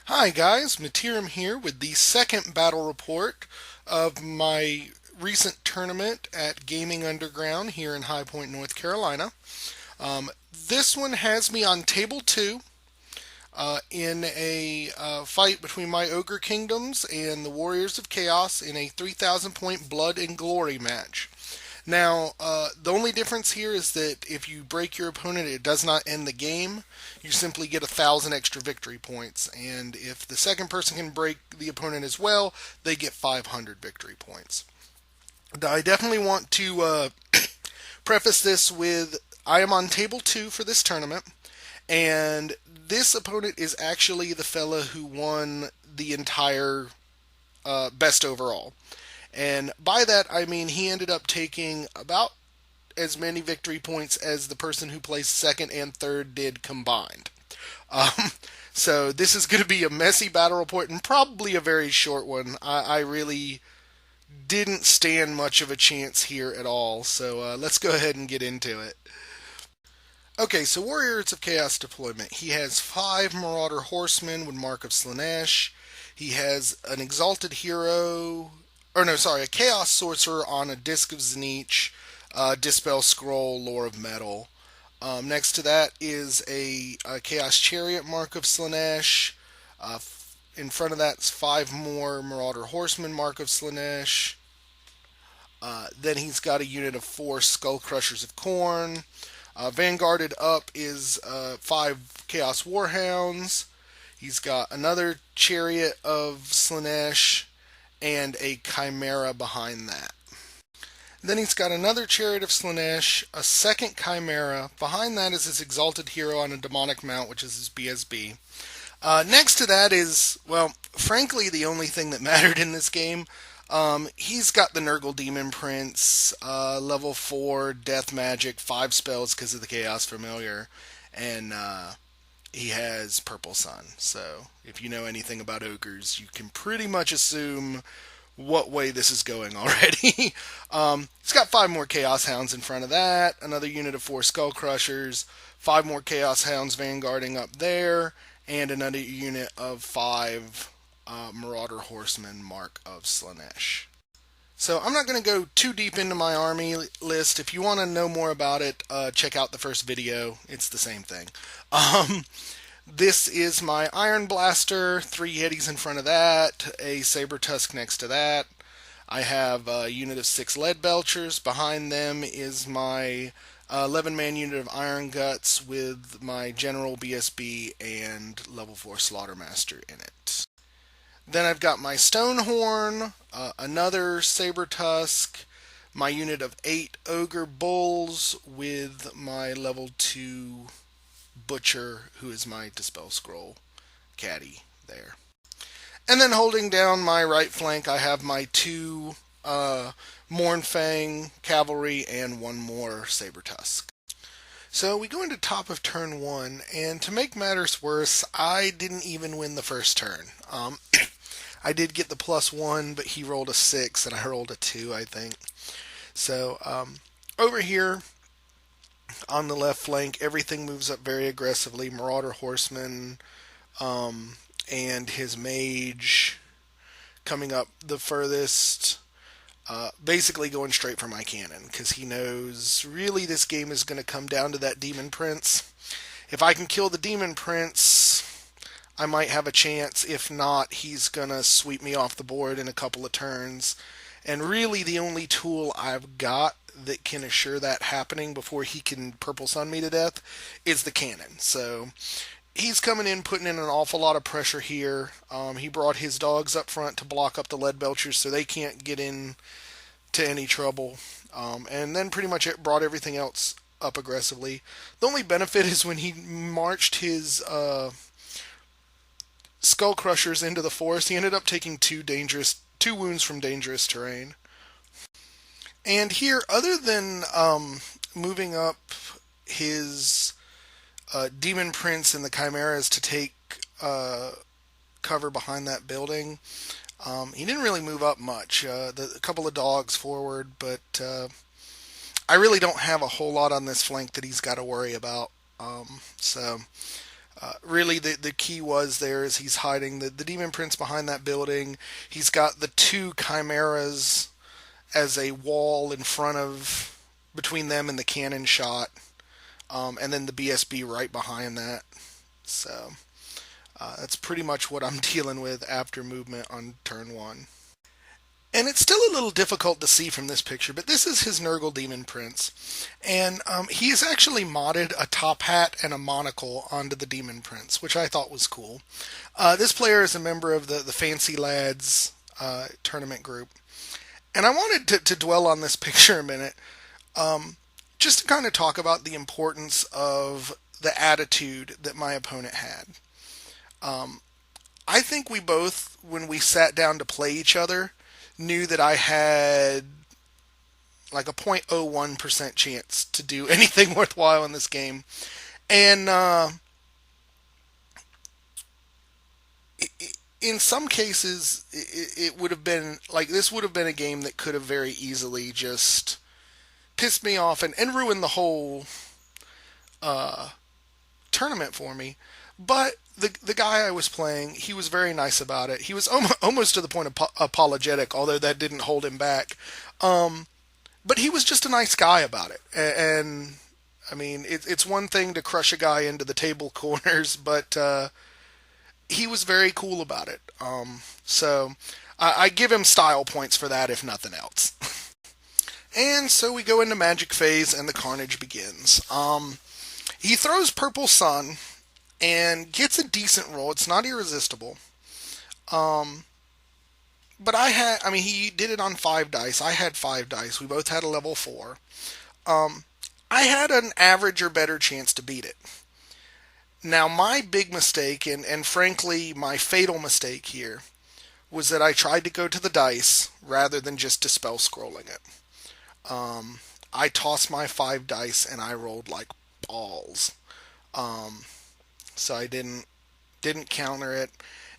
Hi guys, Materim here with the second battle report of my recent tournament at Gaming Underground here in High Point, North Carolina. This one has me on table 2 in a fight between my Ogre Kingdoms and the Warriors of Chaos in a 3,000 point Blood and Glory match. Now, the only difference here is that if you break your opponent, it does not end the game. You simply get 1,000 extra victory points. And if the second person can break the opponent as well, they get 500 victory points. I definitely want to preface this with I am on table 2 for this tournament. And this opponent is actually the fella who won the entire best overall. And by that, I mean he ended up taking about as many victory points as the person who placed second and third did combined. Um, so this is going to be a messy battle report and probably a very short one. I really didn't stand much of a chance here at all. So let's go ahead and get into it. Okay, so Warriors of Chaos deployment. He has 5 Marauder Horsemen with Mark of Slaanesh. He has an Exalted Hero, or no, sorry, a Chaos Sorcerer on a Disc of Zinich, Dispel Scroll, Lore of Metal. Next to that is a Chaos Chariot, Mark of Slaanesh. In front of that's 5 more Marauder Horsemen, Mark of Slaanesh. Then he's got a unit of 4 Skull Crushers of Khorne. Vanguarded up is 5 Chaos Warhounds. He's got another Chariot of Slaanesh and a Chimera behind that. Then he's got another Chariot of Slaanesh, a second Chimera. Behind that is his Exalted Hero on a Demonic Mount, which is his BSB. Next to that is, well, frankly, the only thing that mattered in this game. He's got the Nurgle Demon Prince, level 4, Death Magic, 5 spells because of the Chaos Familiar, and he has Purple Sun. So, if you know anything about ogres, you can pretty much assume what way this is going already. He's got 5 more Chaos Hounds in front of that, another unit of 4 Skull Crushers, 5 more Chaos Hounds vanguarding up there, and another unit of 5 Marauder Horsemen, Mark of Slaanesh. So I'm not going to go too deep into my army list. If you want to know more about it, check out the first video. It's the same thing. This is my Iron Blaster, 3 Yetis in front of that, a Saber Tusk next to that. I have a unit of 6 Lead Belchers. Behind them is my 11-man unit of Iron Guts with my General BSB and level 4 Slaughtermaster in it. Then I've got my Stonehorn, another Saber Tusk, my unit of 8 Ogre Bulls with my level 2 Butcher, who is my Dispel Scroll caddy there. And then holding down my right flank, I have my 2 Mournfang Cavalry and 1 more Saber Tusk. So we go into top of turn 1, and to make matters worse, I didn't even win the first turn. I did get the +1, but he rolled a 6 and I rolled a 2, I think. So over here on the left flank, everything moves up very aggressively. Marauder Horseman and his Mage coming up the furthest. Basically going straight for my cannon, because he knows really this game is going to come down to that Demon Prince. If I can kill the Demon Prince, I might have a chance. If not, he's going to sweep me off the board in a couple of turns. And really the only tool I've got that can assure that happening before he can Purple Sun me to death is the cannon. So he's coming in, putting in an awful lot of pressure here. He brought his dogs up front to block up the Lead Belchers so they can't get in to any trouble. And then pretty much it brought everything else up aggressively. The only benefit is when he marched his Skull Crushers into the forest, he ended up taking 2 wounds from dangerous terrain. And here, other than moving up his Demon Prince and the Chimeras to take cover behind that building, he didn't really move up much. A couple of dogs forward, but I really don't have a whole lot on this flank that he's got to worry about. So Really, the key was there is he's hiding the Demon Prince behind that building. He's got the two chimeras as a wall in front of between them and the cannon shot, and then the BSB right behind that. So that's pretty much what I'm dealing with after movement on turn one. And it's still a little difficult to see from this picture, but this is his Nurgle Demon Prince. And he's actually modded a top hat and a monocle onto the Demon Prince, which I thought was cool. This player is a member of the Fancy Lads tournament group. And I wanted to dwell on this picture a minute, just to kind of talk about the importance of the attitude that my opponent had. I think we both, when we sat down to play each other, knew that I had like a 0.01% chance to do anything worthwhile in this game. And in some cases, it would have been like this would have been a game that could have very easily just pissed me off and ruined the whole tournament for me. But the guy I was playing, he was very nice about it. He was almost to the point of apologetic, although that didn't hold him back. But he was just a nice guy about it. And I mean, it's one thing to crush a guy into the table corners, but he was very cool about it. So I give him style points for that, if nothing else. And so we go into Magic Phase, and the carnage begins. He throws Purple Sun and gets a decent roll. It's not irresistible. But he did it on 5 dice. I had 5 dice. We both had a level 4. I had an average or better chance to beat it. Now, my big mistake, and frankly, my fatal mistake here, was that I tried to go to the dice rather than just dispel scrolling it. I tossed my 5 dice and I rolled like balls. So I didn't counter it,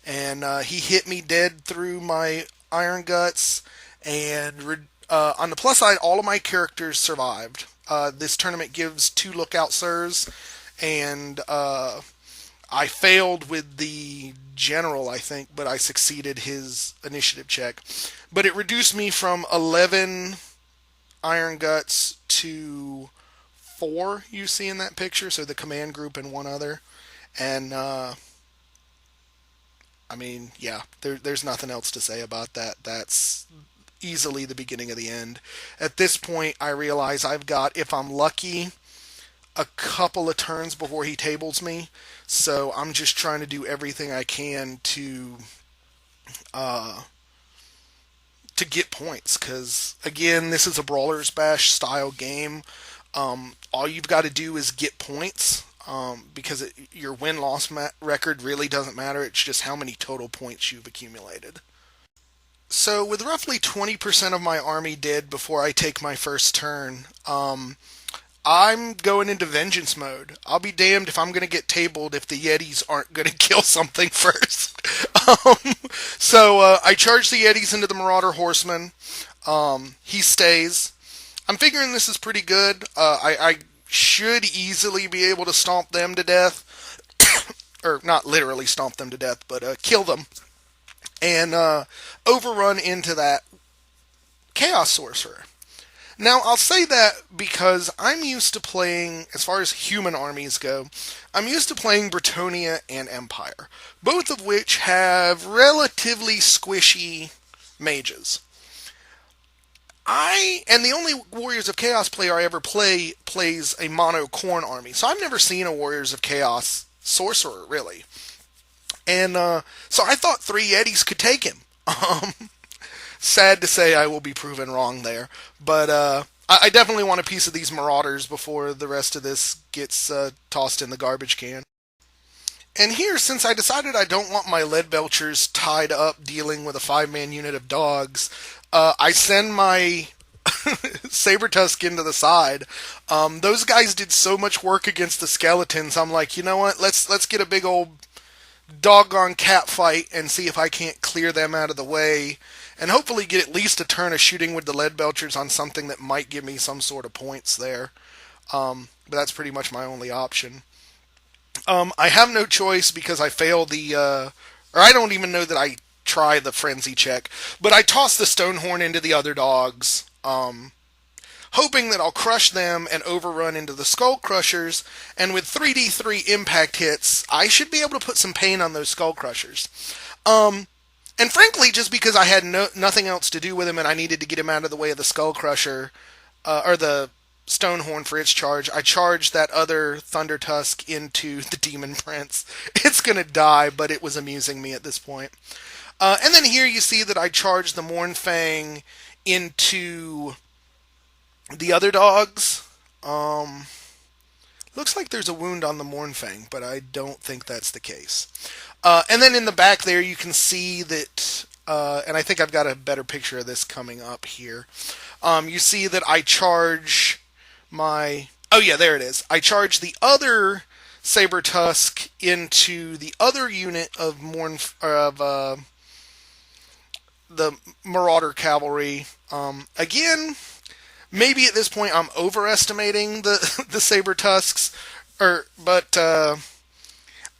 and he hit me dead through my Iron Guts. And on the plus side, all of my characters survived. This tournament gives 2 lookout sirs, and I failed with the general, I think, but I succeeded his initiative check. But it reduced me from 11 Iron Guts to 4 you see in that picture, so the command group and 1 other. And there's nothing else to say about that. That's easily the beginning of the end. At this point, I realize I've got, if I'm lucky, a couple of turns before he tables me. So I'm just trying to do everything I can to get points. Because, again, this is a Brawler's Bash style game. All you've got to do is get points. Because your win-loss record really doesn't matter. It's just how many total points you've accumulated. So with roughly 20% of my army dead before I take my first turn, I'm going into vengeance mode. I'll be damned if I'm going to get tabled if the Yetis aren't going to kill something first. So I charge the Yetis into the Marauder Horseman. He stays. I'm figuring this is pretty good. I should easily be able to stomp them to death. Or not literally stomp them to death, but kill them. And overrun into that Chaos Sorcerer. Now, I'll say that because I'm used to playing, as far as human armies go, I'm used to playing Bretonnia and Empire, both of which have relatively squishy mages. And the only Warriors of Chaos player I ever plays a mono Khorne army, so I've never seen a Warriors of Chaos sorcerer, really. And so I thought 3 Yetis could take him. Sad to say I will be proven wrong there. But I definitely want a piece of these Marauders before the rest of this gets tossed in the garbage can. And here, since I decided I don't want my Lead Belchers tied up dealing with a 5-man unit of dogs, I send my Sabertusk into the side. Those guys did so much work against the skeletons. I'm like, you know what? Let's get a big old doggone cat fight and see if I can't clear them out of the way, and hopefully get at least a turn of shooting with the Lead Belchers on something that might give me some sort of points there. But that's pretty much my only option. I have no choice because I failed or I don't even know that I try the frenzy check, but I toss the Stonehorn into the other dogs, hoping that I'll crush them and overrun into the Skull Crushers. And with 3d3 impact hits, I should be able to put some pain on those Skull Crushers. And frankly, just because I had nothing else to do with him and I needed to get him out of the way of the Skull Crusher, or the Stonehorn for its charge, I charged that other Thunder Tusk into the Demon Prince. It's gonna die, but it was amusing me at this point. And then here you see that I charged the Mournfang into the other dogs. Looks like there's a wound on the Mournfang, but I don't think that's the case. And then in the back there, you can see that, and I think I've got a better picture of this coming up here. You see that I charge oh yeah, there it is. I charge the other Saber Tusk into the other unit of the Marauder Cavalry. Again, maybe at this point I'm overestimating the Saber Tusks, but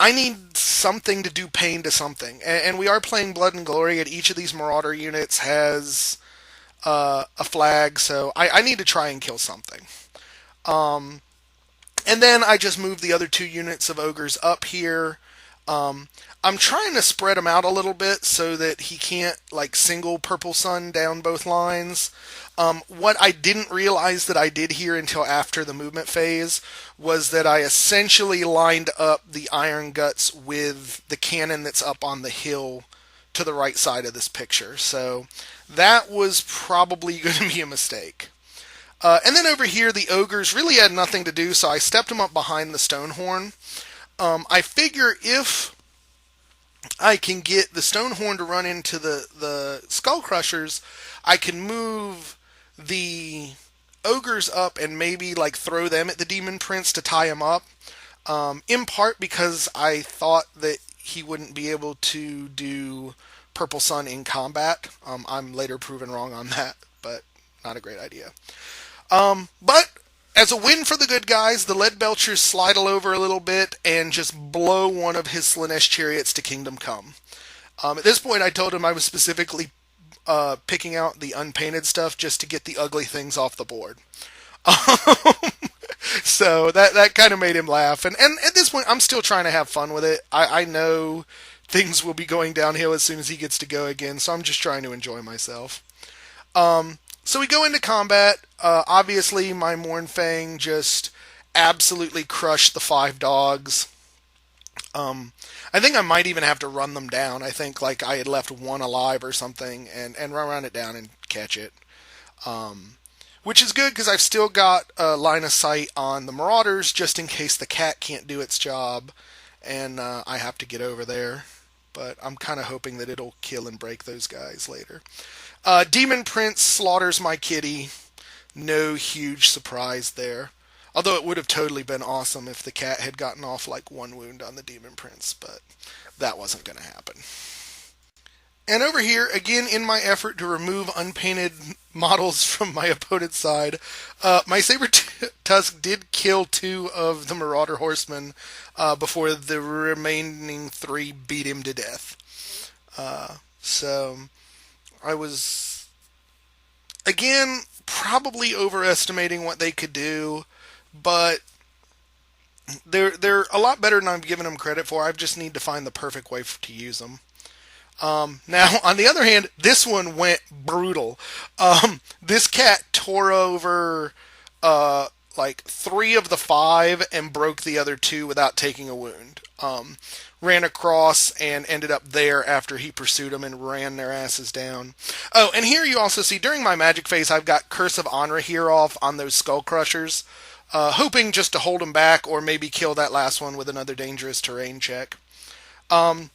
I need something to do pain to something, and we are playing Blood and Glory. And each of these Marauder units has a flag, so I need to try and kill something. And then I just move the other two units of Ogres up here. I'm trying to spread him out a little bit so that he can't like single Purple Sun down both lines. What I didn't realize that I did here until after the movement phase was that I essentially lined up the Iron Guts with the cannon that's up on the hill to the right side of this picture. So that was probably going to be a mistake. And then over here, the Ogres really had nothing to do, so I stepped them up behind the Stonehorn. I figure if I can get the Stonehorn to run into the Skull Crushers, I can move the Ogres up and maybe like throw them at the Demon Prince to tie him up. In part because I thought that he wouldn't be able to do Purple Sun in combat. I'm later proven wrong on that, but not a great idea. But as a win for the good guys, the Lead Belchers slidle over a little bit and just blow one of his Slanesh chariots to Kingdom Come. At this point, I told him I was specifically picking out the unpainted stuff just to get the ugly things off the board. So that kind of made him laugh. And at this point, I'm still trying to have fun with it. I know things will be going downhill as soon as he gets to go again, so I'm just trying to enjoy myself. So we go into combat. Obviously, my Mournfang just absolutely crushed the 5 dogs. I think I might even have to run them down. I think like I had left one alive or something and run it down and catch it. Which is good because I've still got a line of sight on the Marauders just in case the cat can't do its job and I have to get over there. But I'm kind of hoping that it'll kill and break those guys later. Demon Prince slaughters my kitty. No huge surprise there. Although it would have totally been awesome if the cat had gotten off like one wound on the Demon Prince, but that wasn't going to happen. And over here, again, in my effort to remove unpainted models from my opponent's side, my Saber Tusk did kill 2 of the Marauder Horsemen before the remaining 3 beat him to death. So I was, again, probably overestimating what they could do, but they're a lot better than I'm giving them credit for. I just need to find the perfect way to use them. Now, on the other hand, this one went brutal. This cat tore over like 3 of the 5 and broke the other 2 without taking a wound. Ran across and ended up there after he pursued them and ran their asses down. Oh, and here you also see, during my magic phase, I've got Curse of Anra here off on those Skull Crushers, hoping just to hold them back or maybe kill that last one with another dangerous terrain check. And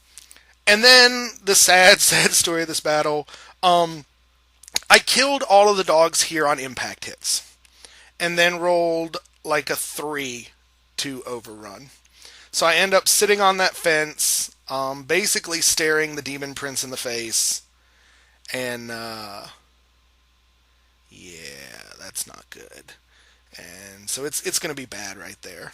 then the sad story of this battle. I killed all of the dogs here on impact hits, and then rolled like a 3 to overrun. So I end up sitting on that fence, basically staring the Demon Prince in the face, and yeah, that's not good. And so it's going to be bad right there.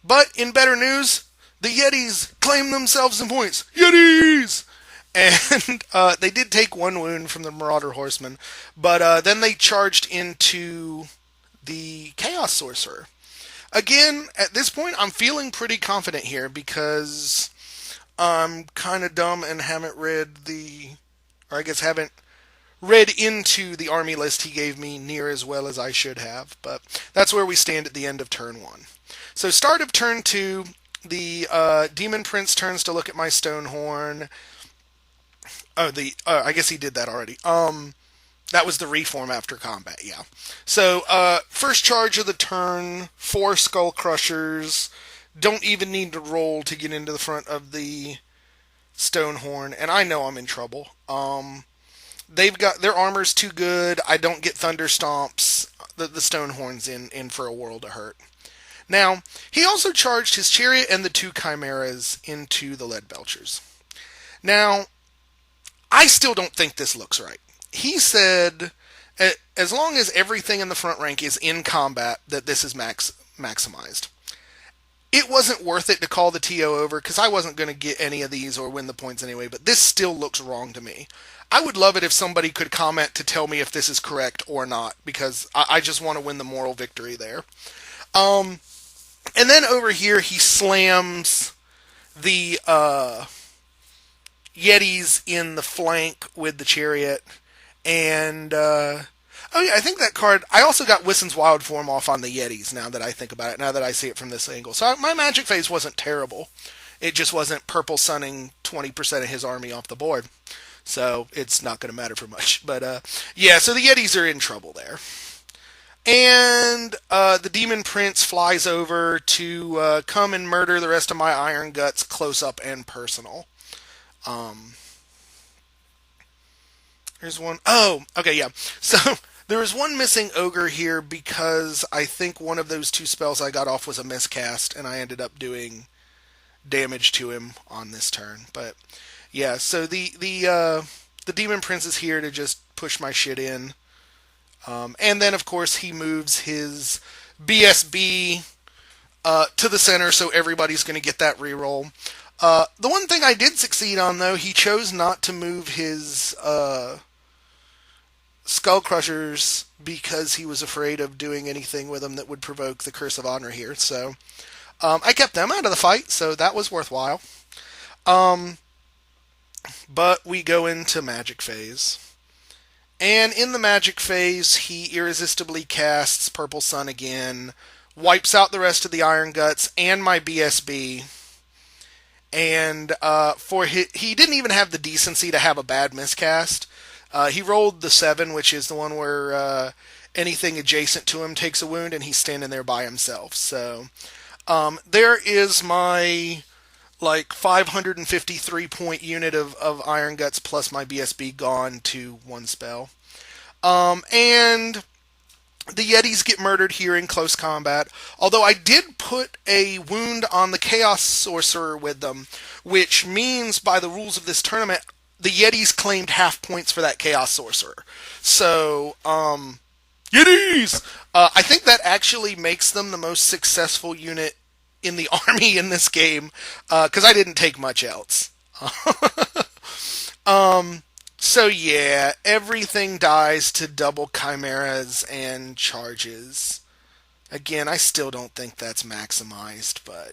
But in better news, the Yetis claim themselves some points. Yetis! And they did take one wound from the Marauder Horseman, but then they charged into the Chaos Sorcerer. Again, at this point, I'm feeling pretty confident here because I'm kind of dumb and haven't read or I guess haven't read into the army list he gave me near as well as I should have. But that's where we stand at the end of turn 1. So start of turn 2, the Demon Prince turns to look at my Stonehorn. Oh, I guess he did that already. That was the reform after combat, yeah. So, first charge of the turn, 4 Skull Crushers. Don't even need to roll to get into the front of the Stonehorn, and I know I'm in trouble. They've got their armor's too good. I don't get Thunder Stomps. The Stonehorn's in for a world of hurt. Now, he also charged his Chariot and the 2 Chimeras into the Lead Belchers. Now, I still don't think this looks right. He said, as long as everything in the front rank is in combat, that this is maximized. It wasn't worth it to call the TO over, because I wasn't going to get any of these or win the points anyway, but this still looks wrong to me. I would love it if somebody could comment to tell me if this is correct or not, because I just want to win the moral victory there. And then over here, he slams the Yetis in the flank with the Chariot. And, oh yeah, I think that card, I also got Wissen's Wild Form off on the Yetis, now that I think about it, now that I see it from this angle. So my Magic phase wasn't terrible. It just wasn't purple sunning 20% of his army off the board. So it's not going to matter for much. But, yeah, so the Yetis are in trouble there. And the Demon Prince flies over to come and murder the rest of my Iron Guts close up and personal. Here's one. Oh, okay, yeah. So there was one missing Ogre here because I think one of those 2 spells I got off was a miscast, and I ended up doing damage to him on this turn. But yeah, so the Demon Prince is here to just push my shit in. And then, of course, he moves his BSB to the center, so everybody's going to get that reroll. The one thing I did succeed on, though, he chose not to move his Skull Crushers because he was afraid of doing anything with them that would provoke the Curse of Honor here. So I kept them out of the fight, so that was worthwhile. But we go into Magic Phase. And in the Magic Phase, he irresistibly casts Purple Sun again, wipes out the rest of the Iron Guts and my BSB. And he didn't even have the decency to have a bad miscast. He rolled the 7, which is the one where anything adjacent to him takes a wound, and he's standing there by himself. So there is my 553 point unit of Iron Guts plus my BSB gone to 1 spell. And the Yetis get murdered here in close combat, although I did put a wound on the Chaos Sorcerer with them, which means by the rules of this tournament, the Yetis claimed half points for that Chaos Sorcerer. So, Yetis! I think that actually makes them the most successful unit in the army in this game, because I didn't take much else. So yeah, everything dies to double chimeras and charges. Again, I still don't think that's maximized, but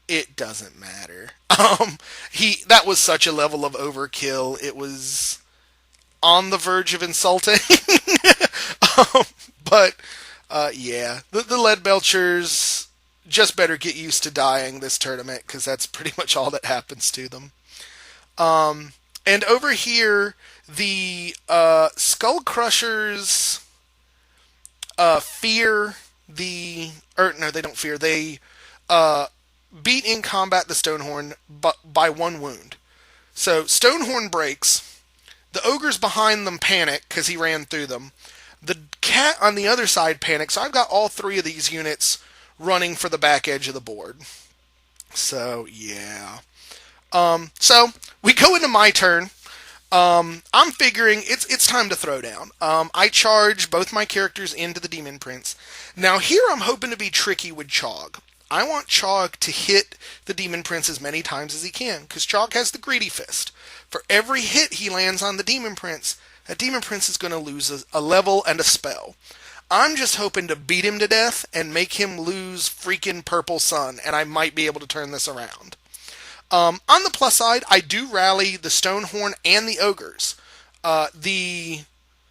it doesn't matter. That was such a level of overkill. It was on the verge of insulting. But yeah, the Lead Belchers just better get used to dying this tournament, because that's pretty much all that happens to them. And over here, the Skull Crushers fear the... Or, no, they don't fear. They beat in combat the Stonehorn by 1 wound. So, Stonehorn breaks. The Ogres behind them panic, because he ran through them. The Cat on the other side panics. So, I've got all 3 of these units running for the back edge of the board. So, yeah. So, we go into my turn. I'm figuring it's time to throw down. I charge both my characters into the Demon Prince. Now, here I'm hoping to be tricky with Chog. I want Chog to hit the Demon Prince as many times as he can, because Chog has the Greedy Fist. For every hit he lands on the Demon Prince, that Demon Prince is going to lose a level and a spell. I'm just hoping to beat him to death and make him lose freaking Purple Sun, and I might be able to turn this around. On the plus side, I do rally the Stonehorn and the Ogres. The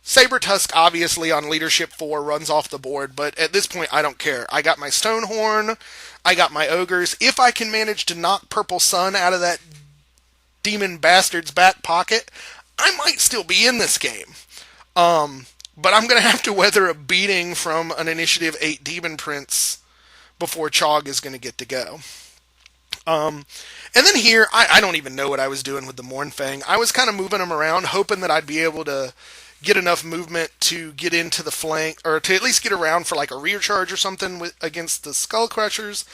Saber Tusk, obviously, on Leadership 4 runs off the board, but at this point, I don't care. I got my Stonehorn, I got my Ogres. If I can manage to knock Purple Sun out of that demon bastard's back pocket, I might still be in this game. But I'm going to have to weather a beating from an Initiative 8 Demon Prince before Chog is going to get to go. And then here, I don't even know what I was doing with the Mournfang. I was kind of moving them around, hoping that I'd be able to get enough movement to get into the flank, or to at least get around for like a rear charge or something against the Skull Crushers.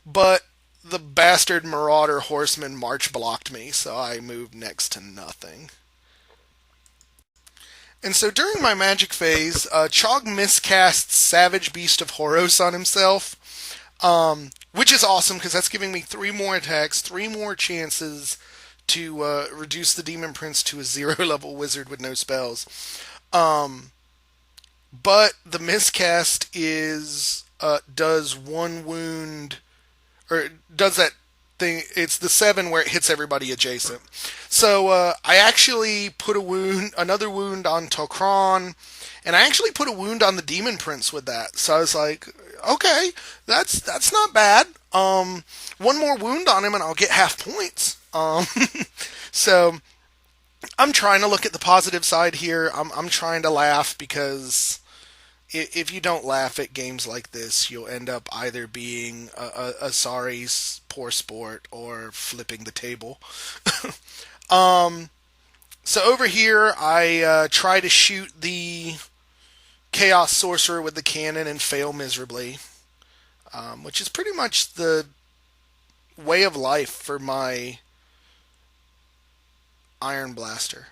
But the bastard Marauder Horseman March blocked me, so I moved next to nothing. And so during my magic phase, Chog miscasts Savage Beast of Horos on himself, which is awesome because that's giving me 3 more attacks, 3 more chances to reduce the Demon Prince to a 0-level wizard with no spells. But the miscast does 1 wound, or does that thing. It's the 7 where it hits everybody adjacent. So I actually put another wound on Tok'ran, and I actually put a wound on the Demon Prince with that. So I was like, okay, that's not bad. 1 more wound on him, and I'll get half points. So I'm trying to look at the positive side here. I'm trying to laugh, because if you don't laugh at games like this, you'll end up either being a sorry poor sport or flipping the table. So over here, I try to shoot the Chaos Sorcerer with the cannon and fail miserably, which is pretty much the way of life for my Iron Blaster.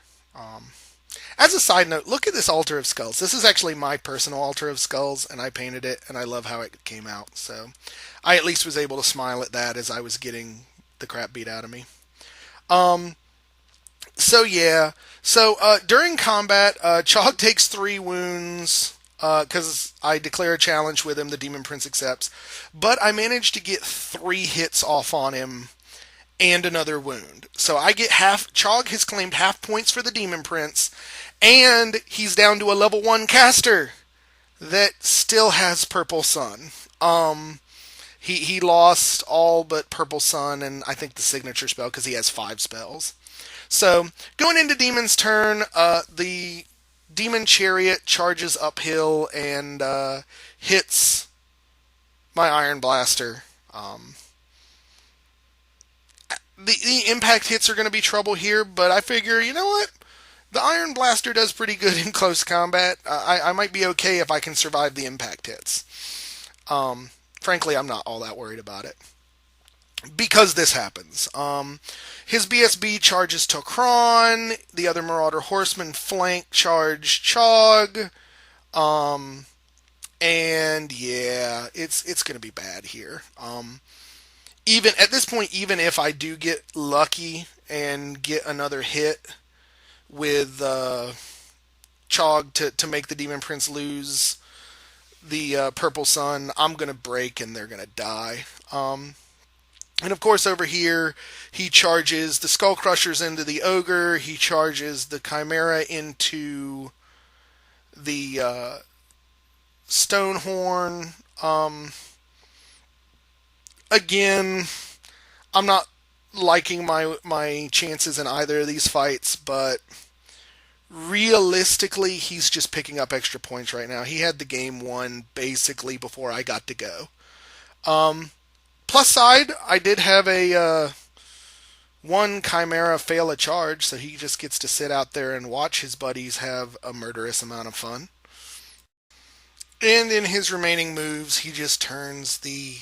As a side note, look at this Altar of Skulls. This is actually my personal Altar of Skulls, and I painted it, and I love how it came out. So I at least was able to smile at that as I was getting the crap beat out of me. So yeah. So during combat, Chog takes 3 wounds, because I declare a challenge with him. The Demon Prince accepts. But I managed to get 3 hits off on him and another wound. So I get Chog has claimed half points for the Demon Prince, and he's down to a level 1 caster that still has Purple Sun. He lost all but Purple Sun and I think the signature spell, because he has 5 spells. So going into Demon's turn, the Demon Chariot charges uphill and hits my Iron Blaster. The impact hits are going to be trouble here, but I figure, you know what? The Iron Blaster does pretty good in close combat. I might be okay if I can survive the impact hits. Frankly, I'm not all that worried about it, because this happens. His BSB charges Tok'ran. The other Marauder Horseman flank charge Chog. And yeah, it's going to be bad here. Even at this point, even if I do get lucky and get another hit with Chog to make the Demon Prince lose the Purple Sun, I'm going to break and they're going to die. And of course over here, he charges the Skull Crushers into the Ogre, he charges the Chimera into the Stonehorn. Again, I'm not liking my chances in either of these fights, but realistically, he's just picking up extra points right now. He had the game won basically before I got to go. Plus side, I did have a 1 Chimera fail a charge, so he just gets to sit out there and watch his buddies have a murderous amount of fun. And in his remaining moves, he just turns the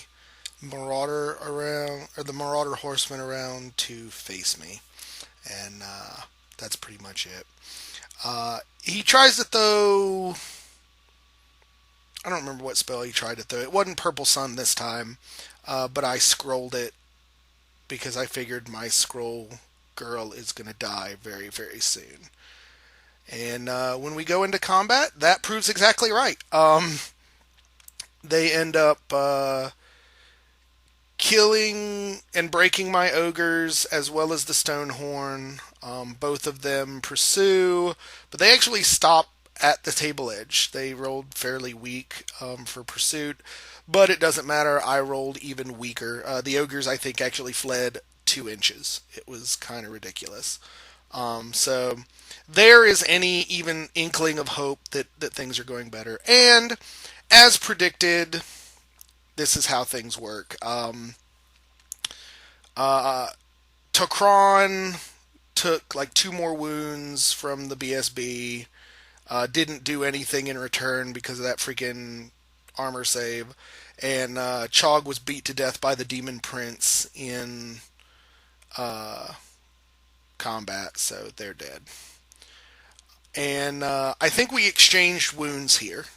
Marauder around, or the Marauder Horseman around to face me, and that's pretty much it. He tries to throw I don't remember what spell he tried to throw. It wasn't Purple Sun this time, but I scrolled it because I figured my scroll girl is going to die very, very soon. And when we go into combat, that proves exactly right. They end up killing and breaking my ogres as well as the Stonehorn. Both of them pursue, but they actually stop at the table edge. They rolled fairly weak for pursuit, but it doesn't matter. I rolled even weaker. The ogres, I think, actually fled 2 inches. It was kind of ridiculous. So there is any even inkling of hope that things are going better. And as predicted, this is how things work. Tok'ron took like 2 more wounds from the BSB. Didn't do anything in return because of that freaking armor save. And Chog was beat to death by the Demon Prince in combat, so they're dead. And I think we exchanged wounds here.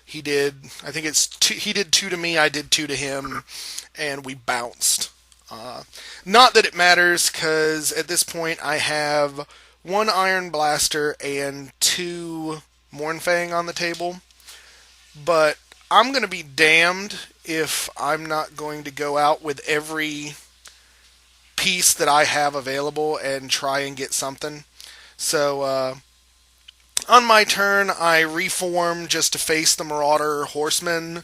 He did. I think it's two, he did 2 to me. I did 2 to him, and we bounced. Not that it matters, because at this point I have 1 Iron Blaster and 2 Mournfang on the table. But I'm going to be damned if I'm not going to go out with every piece that I have available and try and get something. So on my turn, I reform just to face the Marauder Horsemen,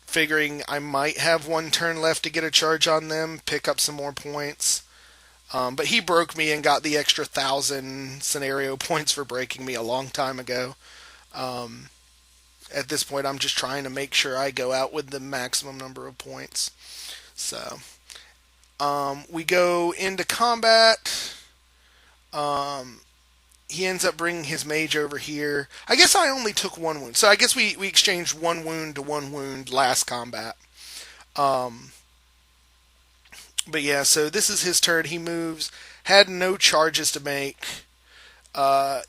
figuring I might have 1 turn left to get a charge on them, pick up some more points. But he broke me and got the extra 1,000 scenario points for breaking me a long time ago. At this point, I'm just trying to make sure I go out with the maximum number of points. So we go into combat. He ends up bringing his mage over here. I guess I only took 1 wound. So I guess we exchanged 1 wound to 1 wound last combat. But yeah, so this is his turn. He moves. Had no charges to make.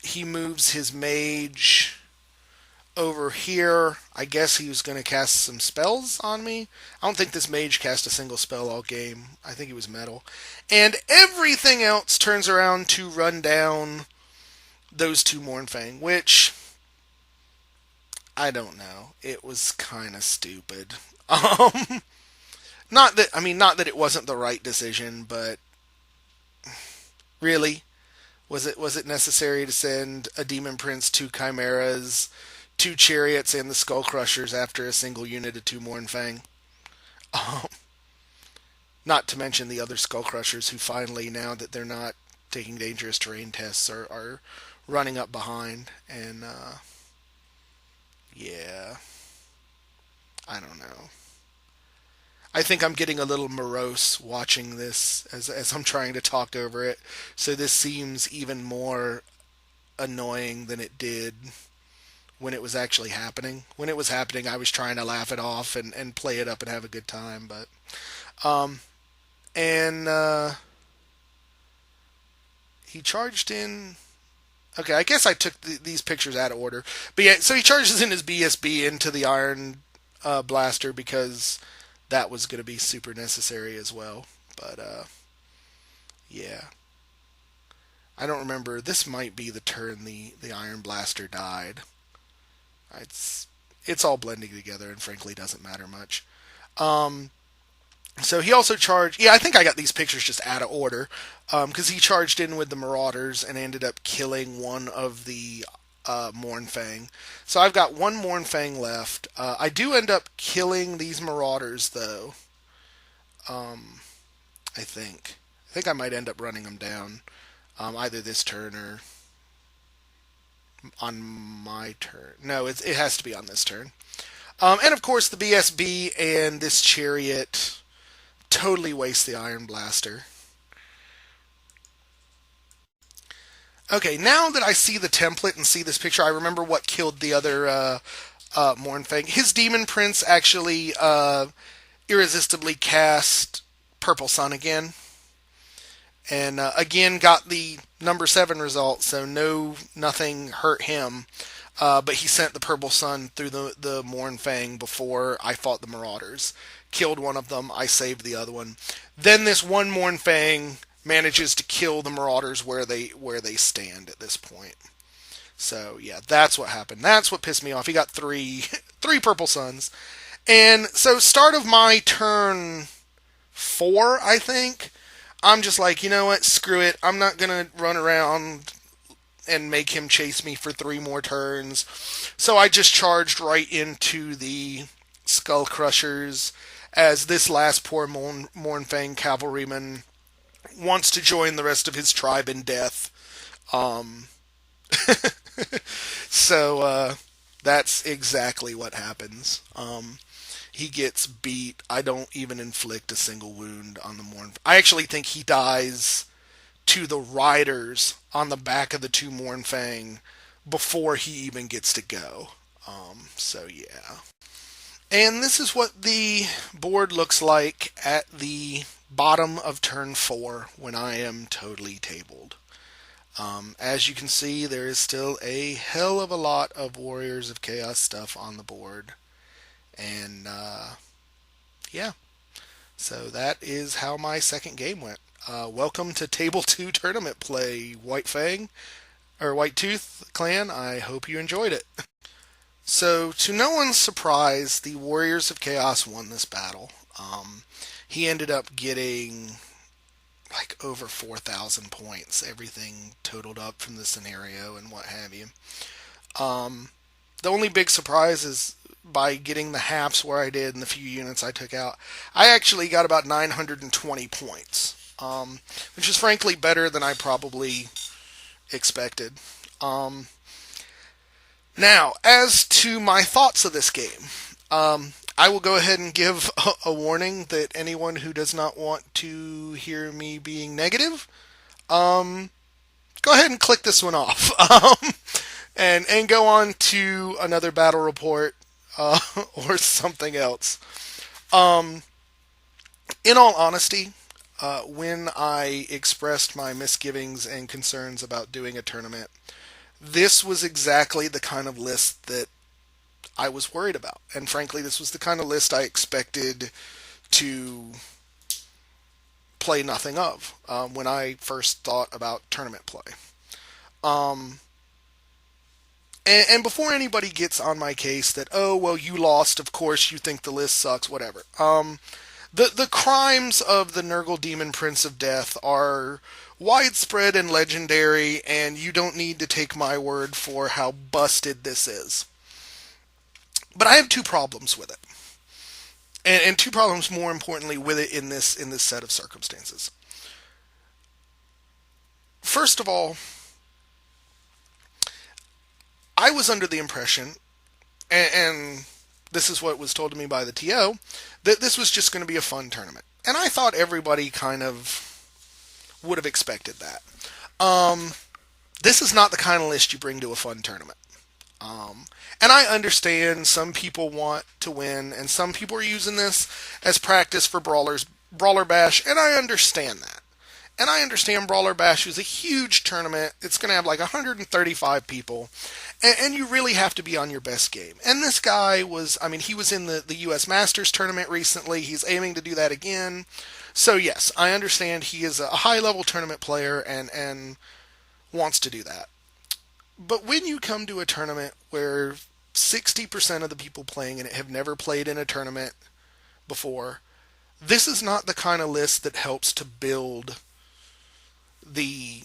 He moves his mage over here. I guess he was going to cast some spells on me. I don't think this mage cast a single spell all game. I think he was metal. And everything else turns around to run down those 2 Mournfang, which I don't know. It was kind of stupid. Not that it wasn't the right decision, but really, was it necessary to send a Demon Prince, 2 Chimeras, 2 Chariots, and the Skull Crushers after a single unit of 2 Mournfang? Not to mention the other Skull Crushers who finally, now that they're not taking dangerous terrain tests, are running up behind. And yeah, I don't know. I think I'm getting a little morose watching this as I'm trying to talk over it. So this seems even more annoying than it did when it was actually happening. When it was happening, I was trying to laugh it off and play it up and have a good time. But he charged in. Okay, I guess I took these pictures out of order. But yeah, so he charges in his BSB into the Iron Blaster because that was going to be super necessary as well. But yeah, I don't remember. This might be the turn the Iron Blaster died. It's all blending together and frankly doesn't matter much. So he also charged. Yeah, I think I got these pictures just out of order because he charged in with the Marauders and ended up killing 1 of the Mournfang. So I've got 1 Mournfang left. I do end up killing these Marauders though. I think I might end up running them down either this turn or on my turn. No, it has to be on this turn. And of course the BSB and this Chariot totally waste the Iron Blaster. Okay, now that I see the template and see this picture, I remember what killed the other Mournfang. His Demon Prince actually irresistibly cast Purple Sun again. And again got the number 7 result, so nothing hurt him. but he sent the Purple Sun through the Mournfang before I fought the Marauders. Killed one of them, I saved the other one. Then this one Mournfang manages to kill the Marauders where they stand at this point. So yeah, that's what happened. That's what pissed me off. He got three three Purple Suns. And so start of my turn 4, I think, I'm just like, you know what, screw it. I'm not gonna run around and make him chase me for 3 more turns. So I just charged right into the Skull Crushers as this last poor Mournfang cavalryman wants to join the rest of his tribe in death. Um, so that's exactly what happens. He gets beat. I don't even inflict a single wound on the Mourn. I actually think he dies to the riders on the back of the 2 Mournfang before he even gets to go. So yeah. And this is what the board looks like at the bottom of turn 4 when I am totally tabled. As you can see, there is still a hell of a lot of Warriors of Chaos stuff on the board. And yeah, so that is how my second game went. Welcome to Table 2 tournament play, Whitetooth Clan. I hope you enjoyed it. So, to no one's surprise, the Warriors of Chaos won this battle. He ended up getting like over 4,000 points, everything totaled up from the scenario and what have you. The only big surprise is by getting the halves where I did and the few units I took out, I actually got about 920 points, which is frankly better than I probably expected. Now, as to my thoughts of this game, I will go ahead and give a warning that anyone who does not want to hear me being negative, go ahead and click this one off, and go on to another battle report or something else. In all honesty, when I expressed my misgivings and concerns about doing a tournament, this was exactly the kind of list that I was worried about. And frankly, this was the kind of list I expected to play nothing of when I first thought about tournament play. And before anybody gets on my case that, oh, well, you lost, of course, you think the list sucks, whatever. The crimes of the Nurgle Demon Prince of Death are widespread and legendary, and you don't need to take my word for how busted this is. But I have 2 problems with it. And 2 problems, more importantly, with it in this set of circumstances. First of all, I was under the impression, and this is what was told to me by the TO, that this was just going to be a fun tournament. And I thought everybody kind of would have expected that. This is not the kind of list you bring to a fun tournament. And I understand some people want to win, and some people are using this as practice for Brawler Bash, and I understand that. And I understand Brawler Bash is a huge tournament. It's going to have like 135 people. And you really have to be on your best game. And this guy was, he was in the U.S. Masters tournament recently. He's aiming to do that again. So yes, I understand he is a high-level tournament player and wants to do that. But when you come to a tournament where 60% of the people playing in it have never played in a tournament before, this is not the kind of list that helps to build the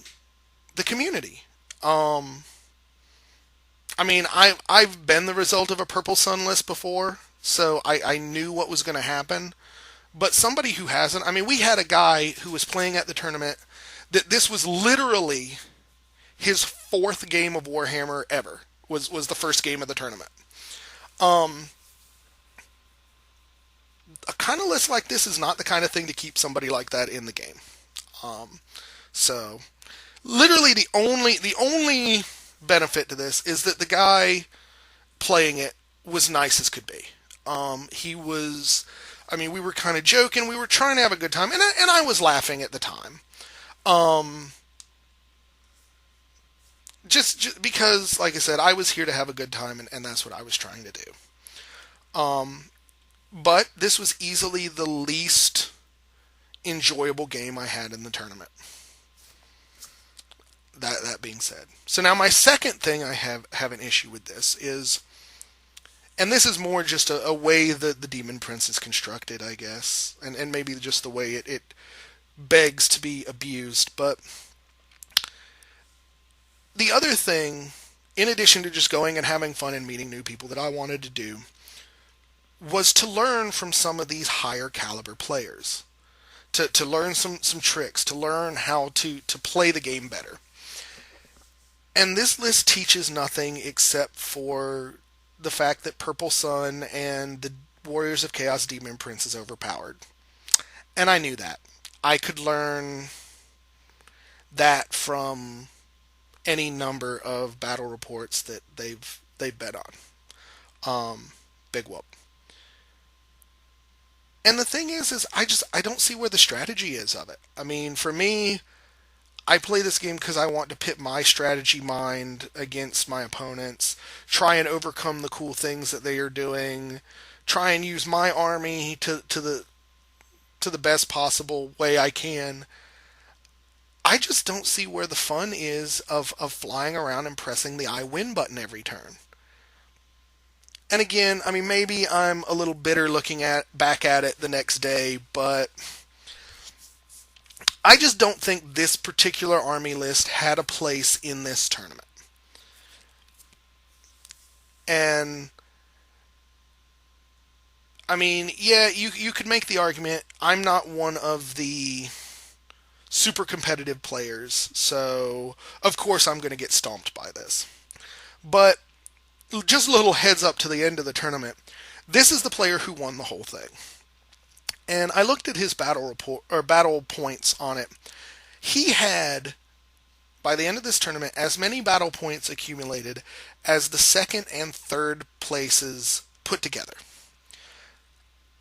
community. I've been the result of a Purple Sun list before, so I knew what was going to happen. But somebody who hasn't, we had a guy who was playing at the tournament that this was literally his 4th game of Warhammer ever, was the first game of the tournament. A kind of list like this is not the kind of thing to keep somebody like that in the game. So, literally the only benefit to this is that the guy playing it was nice as could be. He was, we were kind of joking, we were trying to have a good time, and I was laughing at the time. just because, like I said, I was here to have a good time, and that's what I was trying to do. But this was easily the least enjoyable game I had in the tournament. That being said, so now my second thing I have an issue with this is, and this is more just a way that the Demon Prince is constructed, I guess, and maybe just the way it begs to be abused. But the other thing, in addition to just going and having fun and meeting new people, that I wanted to do was to learn from some of these higher caliber players. To learn some tricks, to learn how to play the game better. And this list teaches nothing except for the fact that Purple Sun and the Warriors of Chaos Demon Prince is overpowered. And I knew that. I could learn that from any number of battle reports that they've been on. Big whoop. And the thing is I don't see where the strategy is of it. I mean, for me, I play this game because I want to pit my strategy mind against my opponents, try and overcome the cool things that they are doing, try and use my army to the best possible way I can. I just don't see where the fun is of flying around and pressing the I win button every turn. And again, I mean, maybe I'm a little bitter looking back at it the next day, but I just don't think this particular army list had a place in this tournament. And I mean, yeah, you could make the argument I'm not one of the super competitive players, so of course I'm going to get stomped by this. But just a little heads up to the end of the tournament. This is the player who won the whole thing. And I looked at his battle report or battle points on it. He had, by the end of this tournament, as many battle points accumulated as the second and third places put together.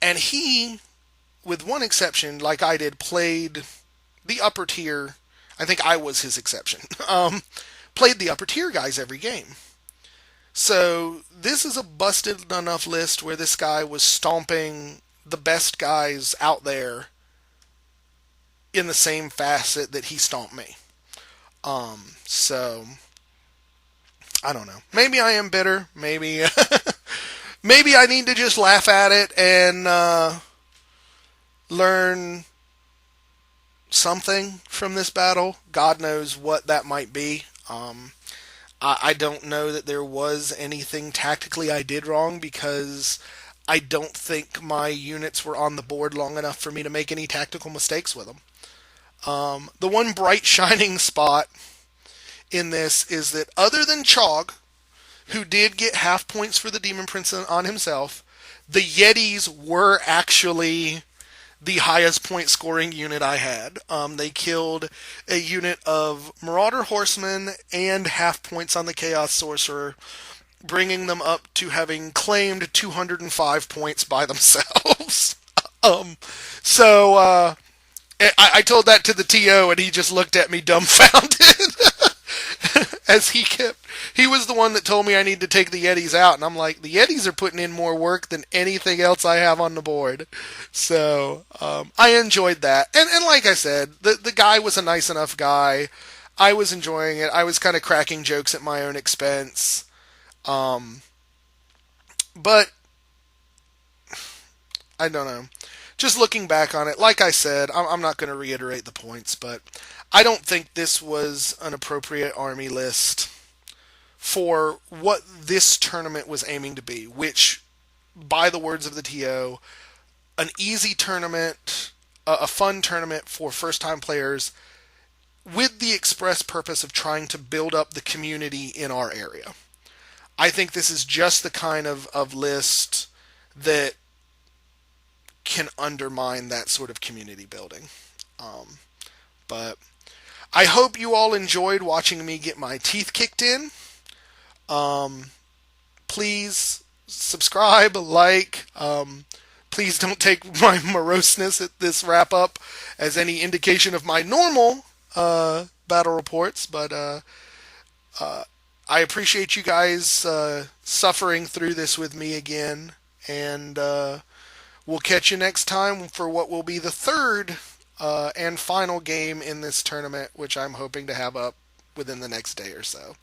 And he, with one exception, like I did, played the upper tier. I think I was his exception. Played the upper tier guys every game. So this is a busted enough list where this guy was stomping the best guys out there in the same facet that he stomped me. So I don't know. Maybe I am bitter. Maybe maybe I need to just laugh at it and learn something from this battle. God knows what that might be. I don't know that there was anything tactically I did wrong, because I don't think my units were on the board long enough for me to make any tactical mistakes with them. The one bright shining spot in this is that, other than Chog, who did get half points for the Demon Prince on himself, the Yetis were actually the highest point scoring unit I had. They killed a unit of Marauder Horsemen and half points on the Chaos Sorcerer, bringing them up to having claimed 205 points by themselves. So I told that to the TO, and he just looked at me dumbfounded. As he was the one that told me I need to take the Yetis out, and I'm like, the Yetis are putting in more work than anything else I have on the board. So I enjoyed that, and like I said, the guy was a nice enough guy. I was enjoying it. I was kind of cracking jokes at my own expense. But I don't know. Just looking back on it, like I said, I'm not going to reiterate the points, but I don't think this was an appropriate army list for what this tournament was aiming to be, which, by the words of the TO, an easy tournament, a fun tournament for first-time players, with the express purpose of trying to build up the community in our area. I think this is just the kind of list that can undermine that sort of community building. But I hope you all enjoyed watching me get my teeth kicked in. Please subscribe, like. Please don't take my moroseness at this wrap-up as any indication of my normal battle reports. But I appreciate you guys suffering through this with me again, and we'll catch you next time for what will be the third and final game in this tournament, which I'm hoping to have up within the next day or so.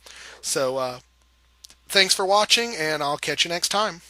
So, thanks for watching, and I'll catch you next time.